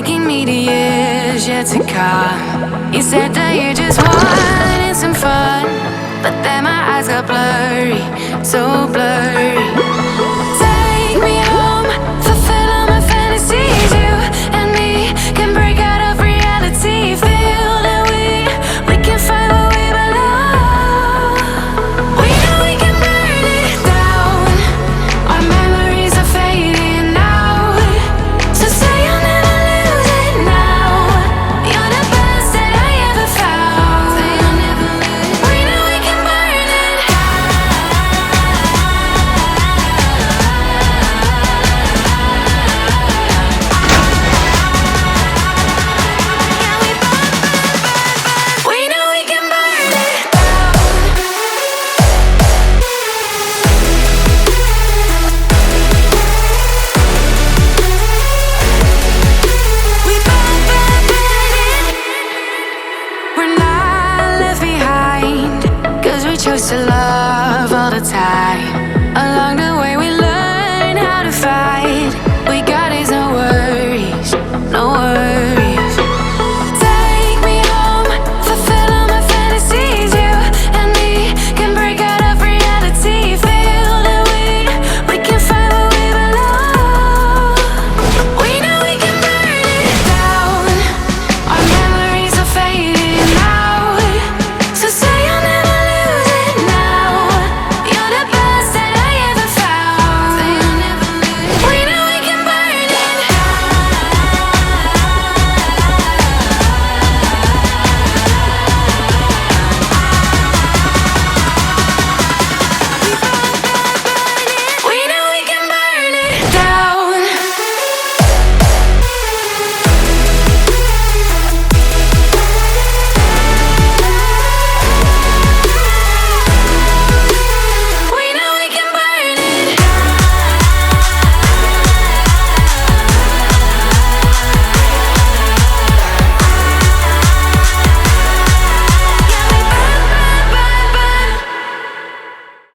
taking me to years yet to come. You said that you just wanted some fun, but then my eyes got blurry, so blurry. Take me home, fulfill all my fantasies. You and me can break out of reality. Feel that we can find where we belong. We know we can burn it down. Our memories are fading out, so say you'll never lose it now. You're the best that I ever found. Say you'll never lose it. We know we can burn it We know we can burn it down. We burn it. We're not left behind, 'cause we chose to love all the time.